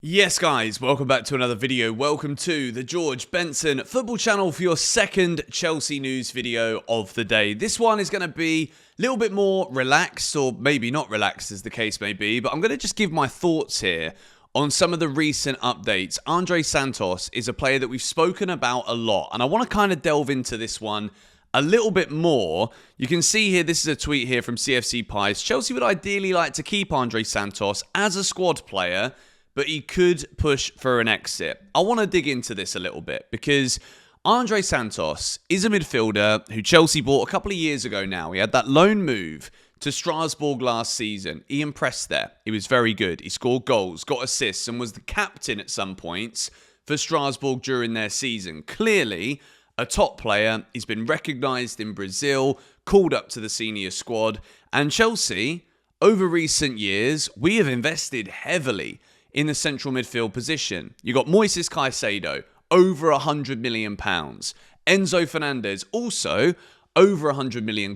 Yes guys, welcome back to another video. Welcome to the George Benson Football Channel for your second Chelsea news video of the day. This one is going to be a little bit more relaxed, or maybe not relaxed as the case may be, but I'm going to just give my thoughts here on some of the recent updates. Andrey Santos is a player that we've spoken about a lot, and I want to kind of delve into this one a little bit more. You can see here, this is a tweet here from CFC Pies. Chelsea would ideally like to keep Andrey Santos as a squad player, but he could push for an exit. I want to dig into this a little bit because Andrey Santos is a midfielder who Chelsea bought a couple of years ago now. He had that loan move to Strasbourg last season. He impressed there. He was very good. He scored goals, got assists, and was the captain at some points for Strasbourg during their season. Clearly a top player. He's been recognised in Brazil, called up to the senior squad, and Chelsea, over recent years, we have invested heavily in the central midfield position. You got Moises Caicedo, over £100 million. Enzo Fernandez, also over £100 million,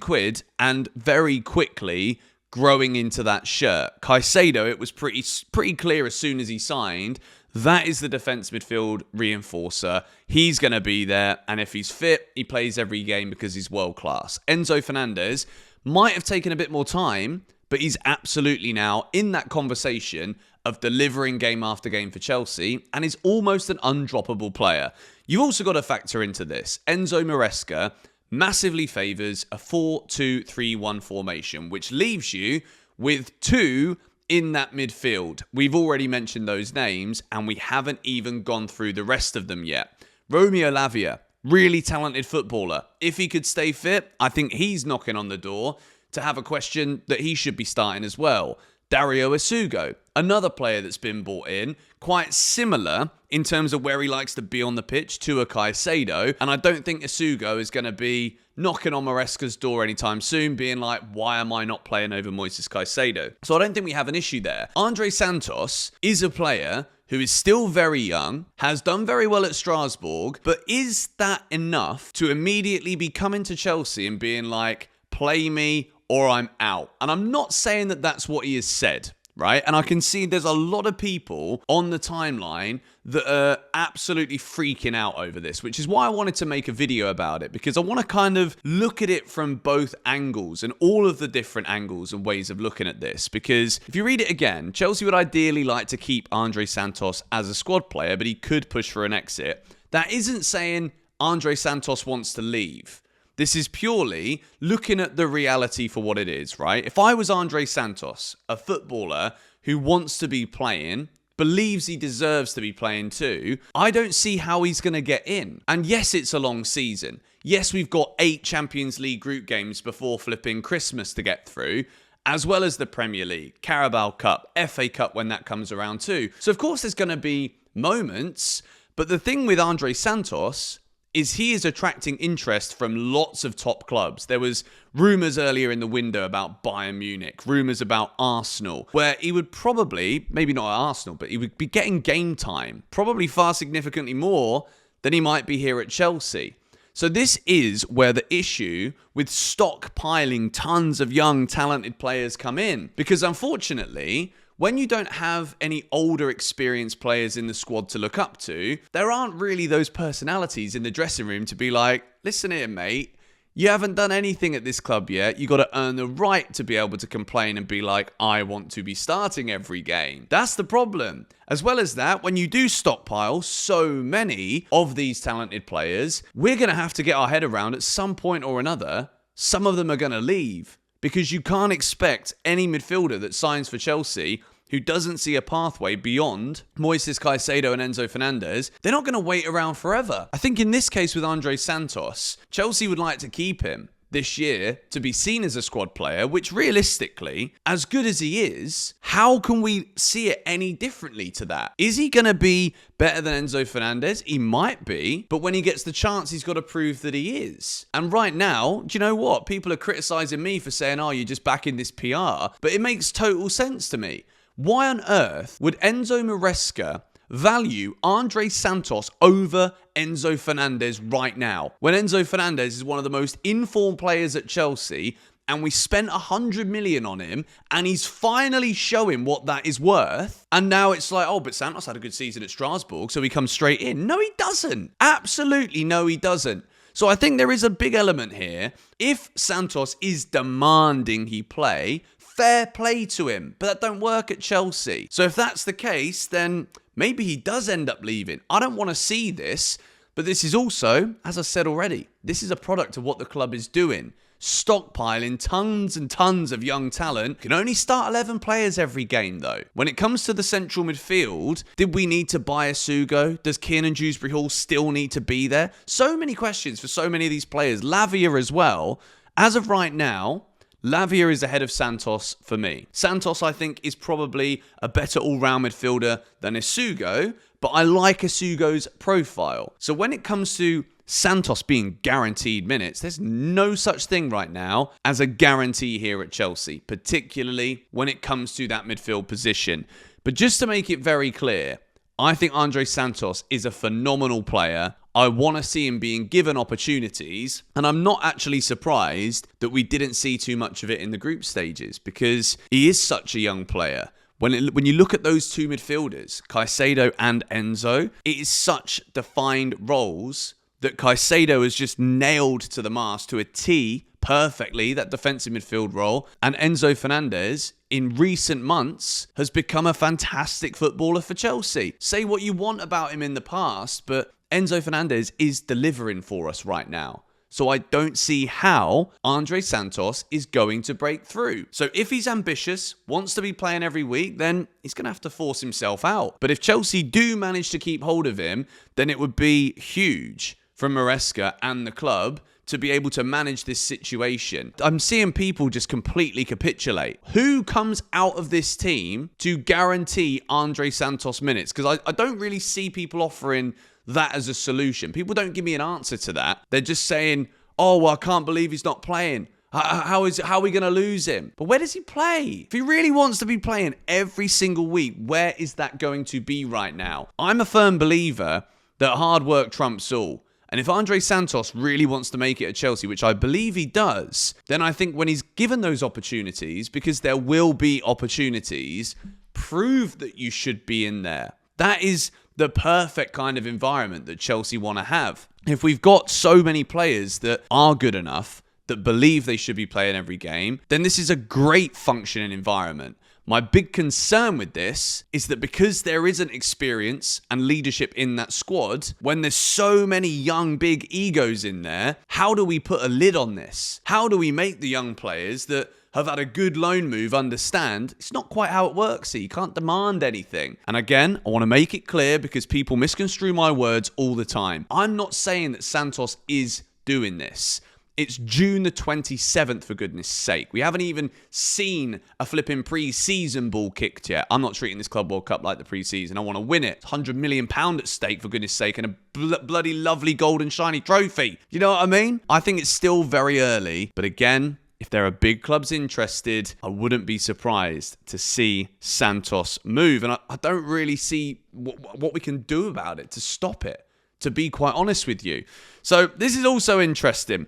and very quickly growing into that shirt. Caicedo, it was pretty clear as soon as he signed, that is the defence midfield reinforcer. He's going to be there, and if he's fit, he plays every game because he's world class. Enzo Fernandez might have taken a bit more time, but he's absolutely now in that conversation of delivering game after game for Chelsea, and is almost an undroppable player. You've also got to factor into this. Enzo Maresca massively favours a 4-2-3-1 formation, which leaves you with two in that midfield. We've already mentioned those names, and we haven't even gone through the rest of them yet. Romeo Lavia, really talented footballer. If he could stay fit, I think he's knocking on the door to have a question that he should be starting as well. Dario Isugo, another player that's been brought in, quite similar in terms of where he likes to be on the pitch to a Caicedo, and I don't think Isugo is going to be knocking on Maresca's door anytime soon, being like, why am I not playing over Moises Caicedo? So I don't think we have an issue there. Andrey Santos is a player who is still very young, has done very well at Strasbourg, but is that enough to immediately be coming to Chelsea and being like, play me or I'm out? And I'm not saying that that's what he has said, right? And I can see there's a lot of people on the timeline that are absolutely freaking out over this, which is why I wanted to make a video about it, because I want to kind of look at it from both angles and all of the different angles and ways of looking at this. Because if you read it again, Chelsea would ideally like to keep Andrey Santos as a squad player, but he could push for an exit. That isn't saying Andrey Santos wants to leave. This is purely looking at the reality for what it is, right? If I was Andrey Santos, a footballer who wants to be playing, believes he deserves to be playing too, I don't see how he's going to get in. And yes, it's a long season. Yes, we've got 8 Champions League group games before flipping Christmas to get through, as well as the Premier League, Carabao Cup, FA Cup when that comes around too. So of course there's going to be moments, but the thing with Andrey Santos is he is attracting interest from lots of top clubs. There was rumours earlier in the window about Bayern Munich, rumours about Arsenal, where he would probably, maybe not at Arsenal, but he would be getting game time, probably far significantly more than he might be here at Chelsea. So this is where the issue with stockpiling tons of young, talented players come in. Because unfortunately, when you don't have any older experienced players in the squad to look up to, there aren't really those personalities in the dressing room to be like, listen here, mate, you haven't done anything at this club yet. You got to earn the right to be able to complain and be like, I want to be starting every game. That's the problem. As well as that, when you do stockpile so many of these talented players, we're going to have to get our head around at some point or another, some of them are going to leave. Because you can't expect any midfielder that signs for Chelsea who doesn't see a pathway beyond Moises Caicedo and Enzo Fernandez, they're not going to wait around forever. I think in this case with Andrey Santos, Chelsea would like to keep him this year to be seen as a squad player, which realistically, as good as he is, how can we see it any differently to that? Is he going to be better than Enzo Fernandez? He might be, but when he gets the chance, he's got to prove that he is. And right now, do you know what? People are criticising me for saying, oh, you're just backing this PR, but it makes total sense to me. Why on earth would Enzo Maresca value Andrey Santos over Enzo Fernandez right now, when Enzo Fernandez is one of the most informed players at Chelsea and we spent 100 million on him, and he's finally showing what that is worth. And now it's like, oh, but Santos had a good season at Strasbourg, so he comes straight in. No, he doesn't. Absolutely no, he doesn't. So I think there is a big element here. If Santos is demanding he play, fair play to him, but that don't work at Chelsea. So if that's the case, then maybe he does end up leaving. I don't want to see this, but this is also, as I said already, this is a product of what the club is doing. Stockpiling tons and tons of young talent. Can only start 11 players every game though. When it comes to the central midfield, did we need to buy a Sugo? Does Kiernan Dewsbury-Hall still need to be there? So many questions for so many of these players. Lavia as well. As of right now, Lavia is ahead of Santos for me. Santos, I think, is probably a better all-round midfielder than Isugo, but I like Isugo's profile. So when it comes to Santos being guaranteed minutes, there's no such thing right now as a guarantee here at Chelsea, particularly when it comes to that midfield position. But just to make it very clear, I think Andrey Santos is a phenomenal player. I want to see him being given opportunities, and I'm not actually surprised that we didn't see too much of it in the group stages because he is such a young player. When you look at those two midfielders, Caicedo and Enzo, it is such defined roles that Caicedo has just nailed to the mast to a T perfectly, that defensive midfield role. And Enzo Fernandez, in recent months, has become a fantastic footballer for Chelsea. Say what you want about him in the past, but Enzo Fernandez is delivering for us right now. So I don't see how Andrey Santos is going to break through. So if he's ambitious, wants to be playing every week, then he's going to have to force himself out. But if Chelsea do manage to keep hold of him, then it would be huge from Maresca and the club to be able to manage this situation. I'm seeing people just completely capitulate. Who comes out of this team to guarantee Andrey Santos minutes? Because I don't really see people offering that as a solution. People don't give me an answer to that. They're just saying, oh, well, I can't believe he's not playing. How are we going to lose him? But where does he play? If he really wants to be playing every single week, where is that going to be right now? I'm a firm believer that hard work trumps all. And if Andrey Santos really wants to make it at Chelsea, which I believe he does, then I think when he's given those opportunities, because there will be opportunities, prove that you should be in there. That is the perfect kind of environment that Chelsea want to have. If we've got so many players that are good enough, that believe they should be playing every game, then this is a great functioning environment. My big concern with this is that because there isn't experience and leadership in that squad, when there's so many young, big egos in there, how do we put a lid on this? How do we make the young players that have had a good loan move understand it's not quite how it works here? You can't demand anything. And again, I want to make it clear because people misconstrue my words all the time. I'm not saying that Santos is doing this. It's June the 27th, for goodness sake. We haven't even seen a flipping pre-season ball kicked yet. I'm not treating this Club World Cup like the pre-season. I want to win it. £100 million at stake, for goodness sake, and a bloody lovely golden shiny trophy. You know what I mean? I think it's still very early. But again, if there are big clubs interested, I wouldn't be surprised to see Santos move. And I don't really see what we can do about it to stop it, to be quite honest with you. So this is also interesting.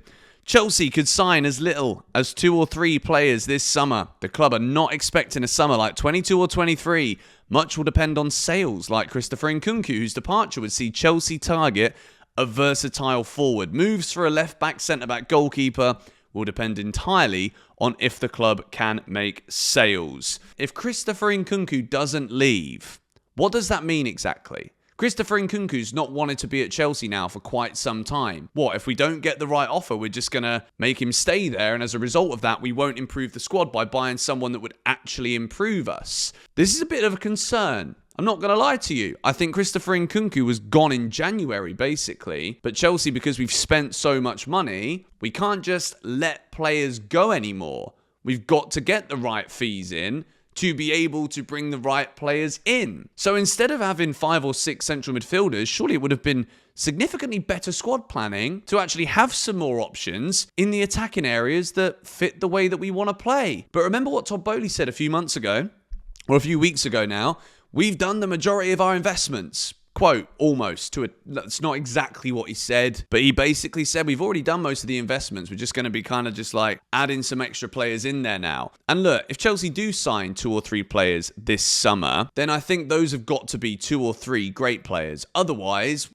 Chelsea could sign as little as 2 or 3 players this summer. The club are not expecting a summer like 22 or 23. Much will depend on sales like Christopher Nkunku, whose departure would see Chelsea target a versatile forward. Moves for a left-back, centre-back, goalkeeper will depend entirely on if the club can make sales. If Christopher Nkunku doesn't leave, what does that mean exactly? Christopher Nkunku's not wanted to be at Chelsea now for quite some time. What, if we don't get the right offer, we're just going to make him stay there, and as a result of that, we won't improve the squad by buying someone that would actually improve us? This is a bit of a concern. I'm not going to lie to you. I think Christopher Nkunku was gone in January, basically. But Chelsea, because we've spent so much money, we can't just let players go anymore. We've got to get the right fees in to be able to bring the right players in. So instead of having 5 or 6 central midfielders, surely it would have been significantly better squad planning to actually have some more options in the attacking areas that fit the way that we want to play. But remember what Todd Boehly said a few months ago, or a few weeks ago now, we've done the majority of our investments. quote, almost. That's not exactly what he said, but he basically said, we've already done most of the investments. We're just going to be kind of just like adding some extra players in there now. And look, if Chelsea do sign 2 or 3 players this summer, then I think those have got to be 2 or 3 great players. Otherwise,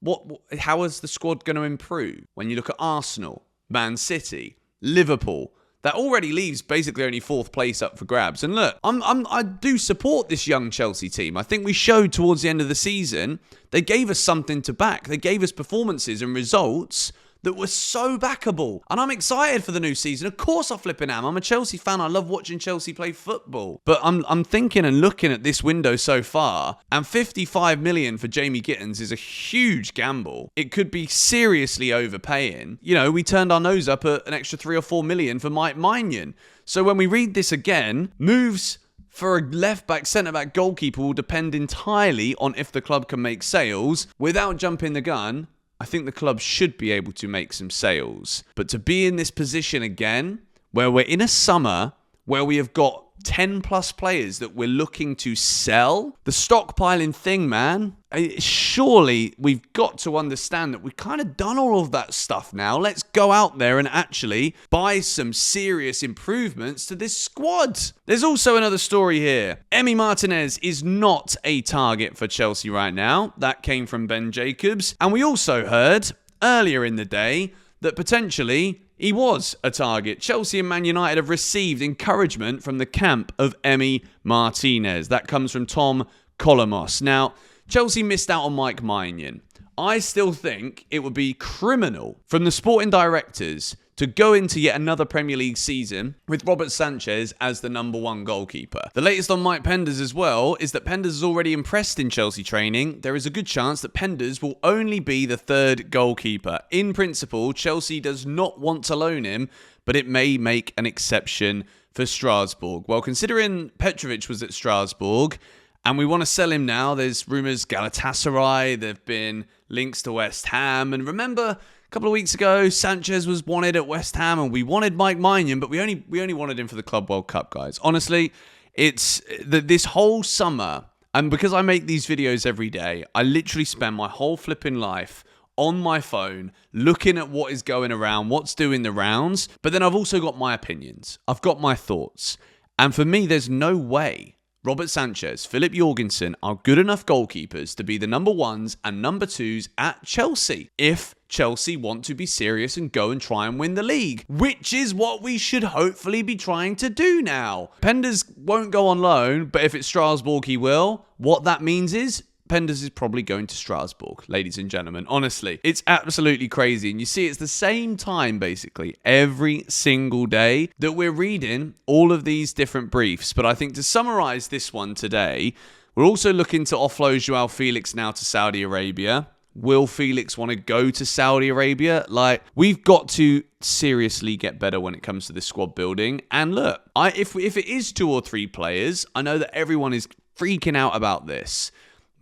how is the squad going to improve? When you look at Arsenal, Man City, Liverpool, that already leaves basically only 4th place up for grabs. And look, I do support this young Chelsea team. I think we showed towards the end of the season, they gave us something to back. They gave us performances and results that were so backable. And I'm excited for the new season. Of course I flipping am. I'm a Chelsea fan. I love watching Chelsea play football. But I'm thinking and looking at this window so far, and 55 million for Jamie Gittins is a huge gamble. It could be seriously overpaying. You know, we turned our nose up at an extra 3 or 4 million for Mike Maignan. So when we read this again, moves for a left-back, centre-back, goalkeeper will depend entirely on if the club can make sales. Without jumping the gun, I think the club should be able to make some sales. But to be in this position again, where we're in a summer where we have got 10 plus players that we're looking to sell, the stockpiling thing, man, surely we've got to understand that we've kind of done all of that stuff now. Let's go out there and actually buy some serious improvements to this squad. There's also another story here. Emiliano Martinez is not a target for Chelsea right now. That came from Ben Jacobs. And we also heard earlier in the day that potentially he was a target. Chelsea and Man United have received encouragement from the camp of Emiliano Martinez. That comes from Tom Colomos. Now, Chelsea missed out on Mike Maignan. I still think it would be criminal from the sporting directors to go into yet another Premier League season with Robert Sanchez as the number 1 goalkeeper. The latest on Mike Penders as well is that Penders is already impressed in Chelsea training. There is a good chance that Penders will only be the 3rd goalkeeper. In principle, Chelsea does not want to loan him, but it may make an exception for Strasbourg. Well, considering Petrovic was at Strasbourg, and we want to sell him now, there's rumours Galatasaray, there have been links to West Ham, and remember, a couple of weeks ago, Sanchez was wanted at West Ham, and we wanted Mike Maignan, but we only wanted him for the Club World Cup, guys. Honestly, it's this whole summer, and because I make these videos every day, I literally spend my whole flipping life on my phone, looking at what is going around, what's doing the rounds, but then I've also got my opinions. I've got my thoughts. And for me, there's no way Robert Sanchez, Philip Jorgensen are good enough goalkeepers to be the number 1s and number 2s at Chelsea if Chelsea want to be serious and go and try and win the league, which is what we should hopefully be trying to do now. Penders won't go on loan, but if it's Strasbourg, he will. What that means is Penders is probably going to Strasbourg, ladies and gentlemen. Honestly, it's absolutely crazy. And you see, it's the same time, basically, every single day that we're reading all of these different briefs. But I think to summarize this one today, we're also looking to offload Joao Felix now to Saudi Arabia. Will Felix want to go to Saudi Arabia? Like, we've got to seriously get better when it comes to this squad building. And look, if it is 2 or 3 players, I know that everyone is freaking out about this.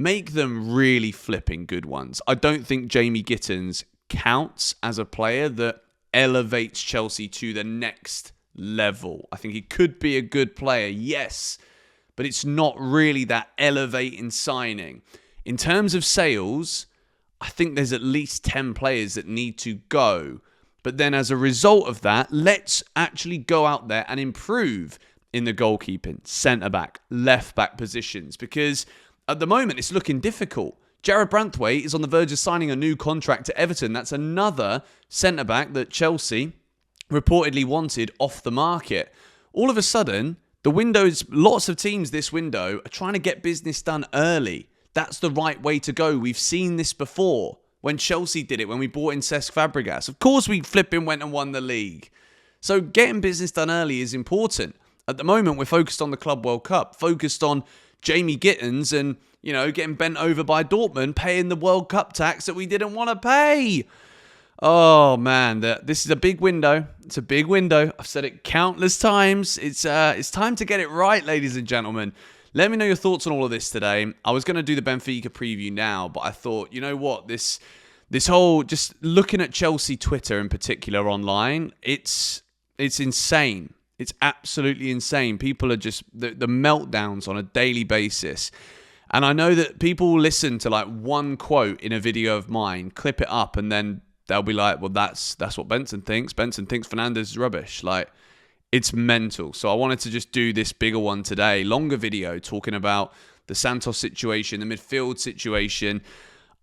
Make them really flipping good ones. I don't think Jamie Gittins counts as a player that elevates Chelsea to the next level. I think he could be a good player, yes, but it's not really that elevating signing. In terms of sales, I think there's at least 10 players that need to go. But then as a result of that, let's actually go out there and improve in the goalkeeping, centre-back, left-back positions, because at the moment, it's looking difficult. Jared Branthwaite is on the verge of signing a new contract to Everton. That's another centre-back that Chelsea reportedly wanted off the market. All of a sudden, the windows, lots of teams this window are trying to get business done early. That's the right way to go. We've seen this before when Chelsea did it, when we bought in Cesc Fabregas. Of course, we flipping went and won the league. So getting business done early is important. At the moment, we're focused on the Club World Cup, focused on Jamie Gittins and, you know, getting bent over by Dortmund, paying the World Cup tax that we didn't want to pay. Oh, man, this is a big window. It's a big window. I've said it countless times. It's time to get it right, ladies and gentlemen. Let me know your thoughts on all of this today. I was going to do the Benfica preview now, but I thought, you know what, this whole, just looking at Chelsea Twitter in particular online, it's insane. It's absolutely insane. People are just, the meltdowns on a daily basis. And I know that people listen to like one quote in a video of mine, clip it up, and then they'll be like, well, that's what Benson thinks. Benson thinks Fernandes is rubbish. Like, it's mental. So I wanted to just do this bigger one today, longer video, talking about the Santos situation, the midfield situation.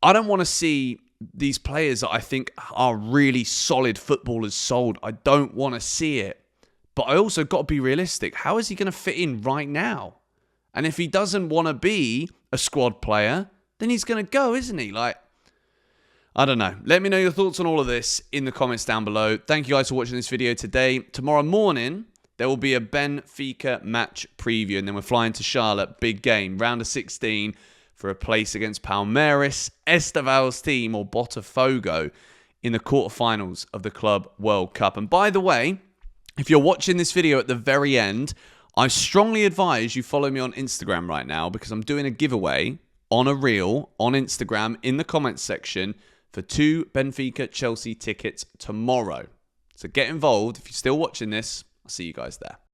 I don't want to see these players that I think are really solid footballers sold. I don't want to see it. But I also got to be realistic. How is he going to fit in right now? And if he doesn't want to be a squad player, then he's going to go, isn't he? Like, I don't know. Let me know your thoughts on all of this in the comments down below. Thank you guys for watching this video today. Tomorrow morning, there will be a Benfica match preview. And then we're flying to Charlotte. Big game. Round of 16 for a place against Palmeiras, Estaval's team, or Botafogo in the quarterfinals of the Club World Cup. And by the way, if you're watching this video at the very end, I strongly advise you follow me on Instagram right now because I'm doing a giveaway on a reel on Instagram in the comments section for 2 Benfica Chelsea tickets tomorrow. So get involved. If you're still watching this, I'll see you guys there.